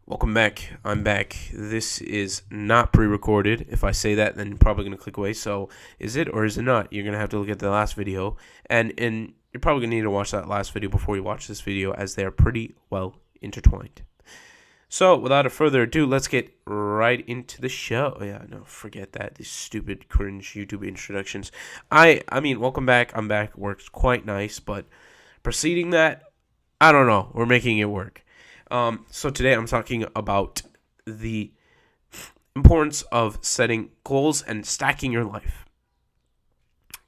Welcome back. I'm back. This is not pre-recorded. If I say that, then you're probably going to click away. So is it or is it not? You're going to have to look at the last video. And you're probably going to need to watch that last video before you watch this video, as they are pretty well intertwined. So without a further ado, let's get right into the show. Yeah, no, forget that. These stupid, cringe YouTube introductions. I mean, welcome back. I'm back. Works quite nice. But preceding that, I don't know. We're making it work. So today I'm talking about the importance of setting goals and stacking your life.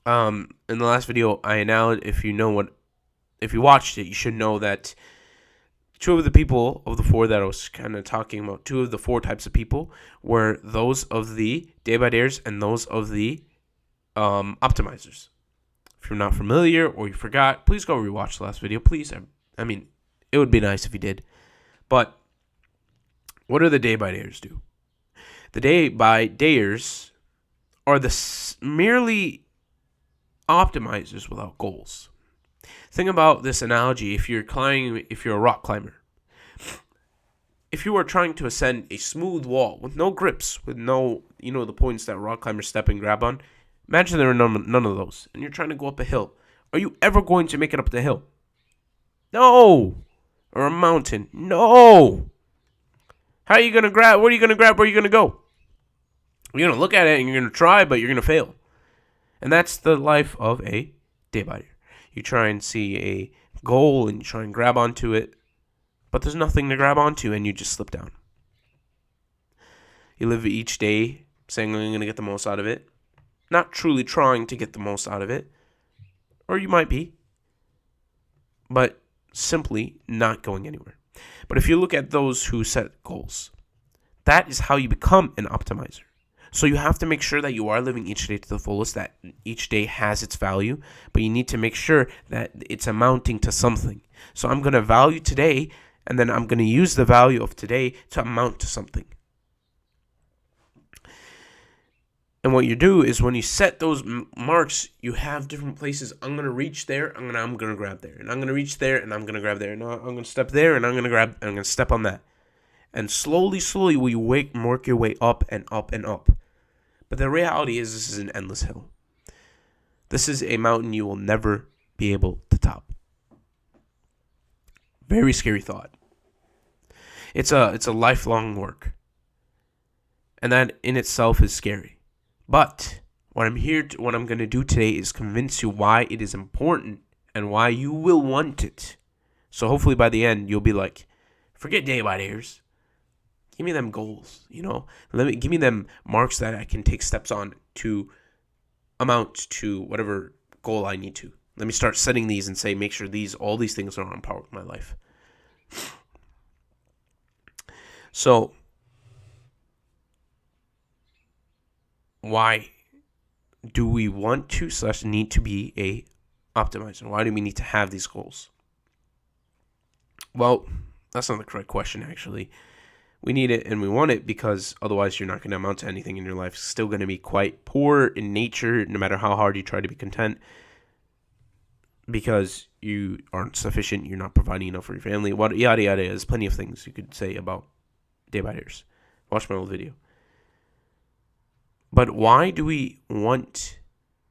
In the last video, I announced, if you watched it, you should know that two of the people of the four that I was kind of talking about, two of the four types of people, were those of the day-by-dayers and those of the optimizers. If you're not familiar or you forgot, please go rewatch the last video, please. I mean, it would be nice if you did. But what do the day-by-dayers do? The day-by-dayers are the merely optimizers without goals. Think about this analogy. If you're a rock climber, if you are trying to ascend a smooth wall with no grips, with no, the points that rock climbers step and grab on, imagine there are none of those, and you're trying to go up a hill. Are you ever going to make it up the hill? No. Or a mountain? No. How are you going to grab? What are you going to grab? Where are you going to go? You're going to look at it and you're going to try, but you're going to fail. And that's the life of a day-by-day. You try and see a goal and you try and grab onto it, but there's nothing to grab onto and you just slip down. You live each day saying I'm going to get the most out of it, not truly trying to get the most out of it, or you might be, but simply not going anywhere. But if you look at those who set goals, that is how you become an optimizer. So you have to make sure that you are living each day to the fullest, that each day has its value, but you need to make sure that it's amounting to something. So I'm going to value today, and then I'm going to use the value of today to amount to something. And what you do is when you set those marks, you have different places. I'm going to reach there, I'm going to grab there. And I'm going to reach there, and I'm going to grab there. And I'm going to step there, and I'm going to step on that. And slowly, we work your way up and up and up. But the reality is this is an endless hill. This is a mountain you will never be able to top. Very scary thought. It's a lifelong work. And that in itself is scary. But what I'm going to do today is convince you why it is important and why you will want it. So hopefully by the end, you'll be like, forget day-by-dayers. Give me them goals, give me them marks that I can take steps on to amount to whatever goal I need to. Let me start setting these and say, make sure all these things are on par with my life. So, why do we want to / need to be a optimizer? Why do we need to have these goals? Well, that's not the correct question, actually. We need it and we want it because otherwise you're not going to amount to anything in your life. It's still going to be quite poor in nature, no matter how hard you try to be content, because you aren't sufficient, you're not providing enough for your family, yada yada. There's plenty of things you could say about day-by-dayers. Watch my old video. But why do we want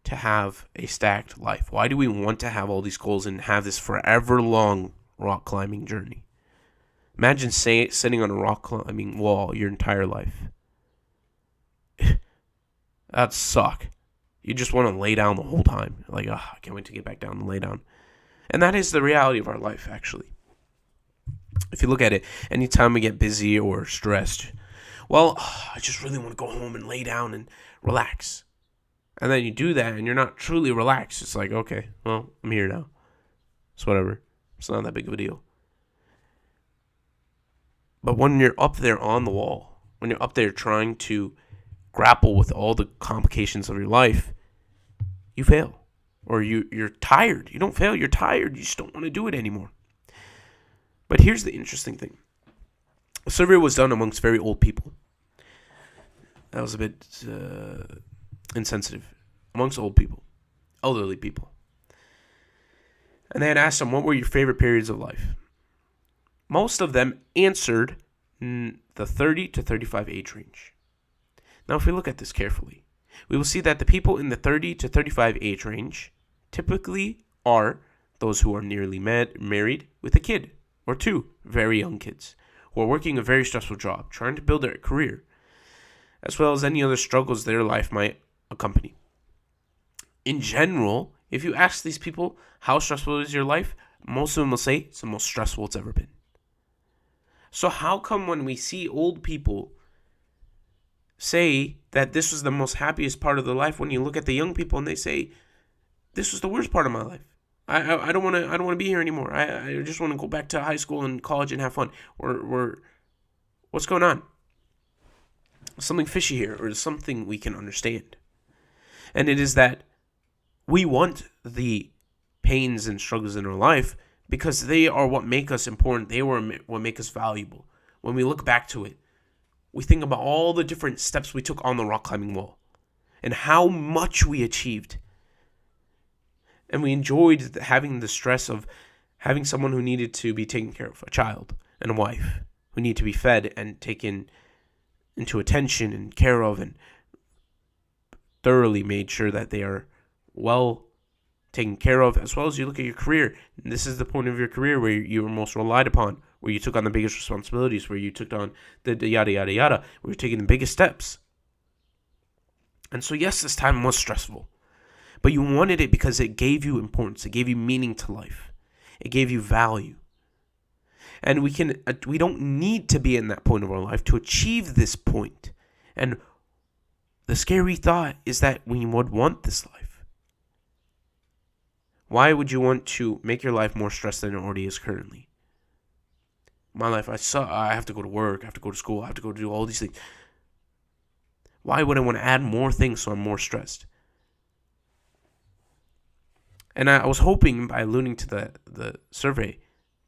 to have a stacked life? Why do we want to have all these goals and have this forever long rock climbing journey? Imagine sitting on a rock climbing wall your entire life. That'd suck. You just want to lay down the whole time. Like, I can't wait to get back down and lay down. And that is the reality of our life, actually. If you look at it, anytime we get busy or stressed, well, I just really want to go home and lay down and relax. And then you do that and you're not truly relaxed. It's like, okay, well, I'm here now. It's whatever. It's not that big of a deal. But when you're up there on the wall, when you're up there trying to grapple with all the complications of your life, you fail. Or you're tired. You don't fail, you're tired. You just don't want to do it anymore. But here's the interesting thing. A survey was done amongst very old people. That was a bit insensitive. Amongst old people. Elderly people. And they had asked them, what were your favorite periods of life? Most of them answered the 30 to 35 age range. Now, if we look at this carefully, we will see that the people in the 30 to 35 age range typically are those who are nearly married with a kid or two, very young kids, who are working a very stressful job, trying to build their career, as well as any other struggles their life might accompany. In general, if you ask these people how stressful is your life, most of them will say it's the most stressful it's ever been. So how come when we see old people say that this was the most happiest part of their life, when you look at the young people and they say this was the worst part of my life? I don't want to be here anymore. I just want to go back to high school and college and have fun. Or what's going on? Something fishy here, or something we can understand. And it is that we want the pains and struggles in our life because they are what make us important. They were what make us valuable. When we look back to it, we think about all the different steps we took on the rock climbing wall and how much we achieved. And we enjoyed having the stress of having someone who needed to be taken care of, a child and a wife who need to be fed and taken into attention and care of, and thoroughly made sure that they are well taken care of, as well as you look at your career. And this is the point of your career where you were most relied upon, where you took on the biggest responsibilities, where you took on the yada, yada, yada, where you're taking the biggest steps. And so, yes, this time was stressful, but you wanted it because it gave you importance. It gave you meaning to life. It gave you value. And we don't need to be in that point of our life to achieve this point. And the scary thought is that we would want this life. Why would you want to make your life more stressed than it already is currently? My life, I have to go to work, I have to go to school, I have to go do all these things. Why would I want to add more things so I'm more stressed? And I was hoping by alluding to the survey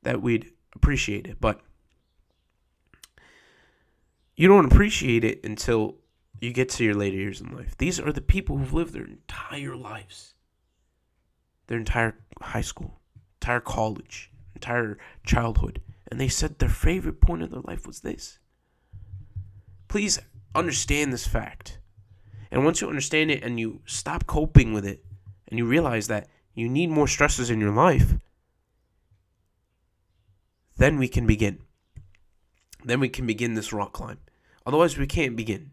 that we'd appreciate it, but you don't appreciate it until you get to your later years in life. These are the people who've lived their entire lives, their entire high school, entire college, entire childhood, and they said their favorite point of their life was this. Please understand this fact. And once you understand it and you stop coping with it and you realize that you need more stresses in your life, then we can begin. Then we can begin this rock climb. Otherwise, we can't begin.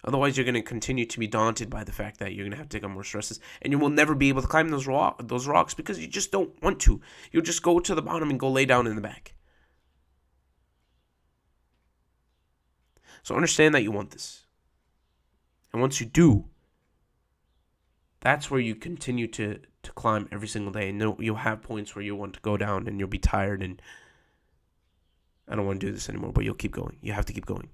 Otherwise, you're going to continue to be daunted by the fact that you're going to have to take on more stresses, and you will never be able to climb those rocks because you just don't want to. You'll just go to the bottom and go lay down in the back. So understand that you want this. And once you do, that's where you continue to climb every single day. And you'll have points where you'll want to go down and you'll be tired and I don't want to do this anymore, but you'll keep going. You have to keep going.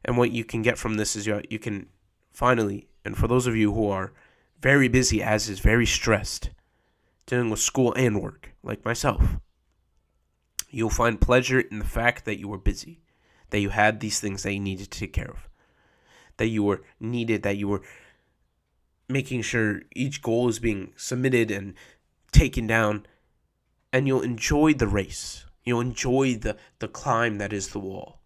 And what you can get from this is you can finally, and for those of you who are very busy, as is very stressed, dealing with school and work, like myself, you'll find pleasure in the fact that you were busy, that you had these things that you needed to take care of, that you were needed, that you were making sure each goal is being submitted and taken down, and you'll enjoy the race. You'll enjoy the climb that is the wall.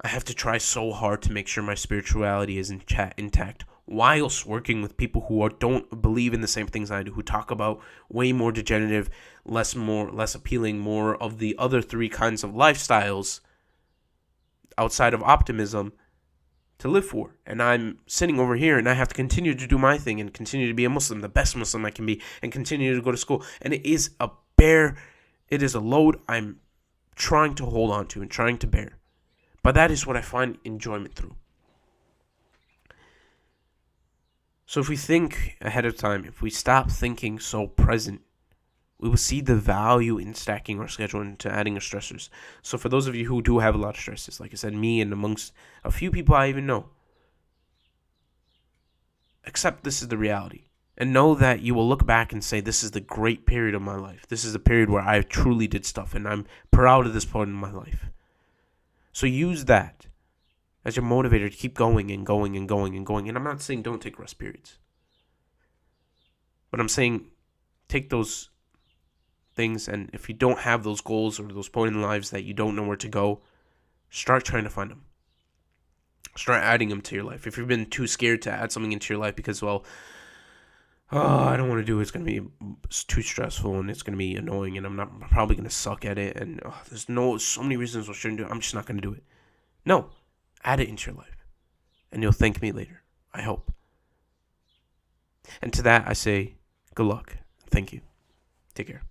I have to try so hard to make sure my spirituality is intact whilst working with people who don't believe in the same things I do, who talk about way more degenerative, less appealing, more of the other three kinds of lifestyles outside of optimism to live for. And I'm sitting over here and I have to continue to do my thing and continue to be a Muslim, the best Muslim I can be, and continue to go to school. And it is a load I'm trying to hold on to and trying to bear. But that is what I find enjoyment through. So if we think ahead of time, if we stop thinking so present, we will see the value in stacking our schedule into adding our stressors. So for those of you who do have a lot of stresses, like I said, me and amongst a few people I even know, accept this is the reality. And know that you will look back and say, this is the great period of my life. This is the period where I truly did stuff and I'm proud of this point in my life. So use that as your motivator to keep going and going and going and going. And I'm not saying don't take rest periods. But I'm saying take those things, and if you don't have those goals or those points in lives that you don't know where to go, start trying to find them. Start adding them to your life. If you've been too scared to add something into your life because, well, oh, I don't want to do it. It's going to be too stressful and it's going to be annoying and I'm probably going to suck at it. And there's so many reasons I shouldn't do it. I'm just not going to do it. No, add it into your life and you'll thank me later. I hope. And to that, I say good luck. Thank you. Take care.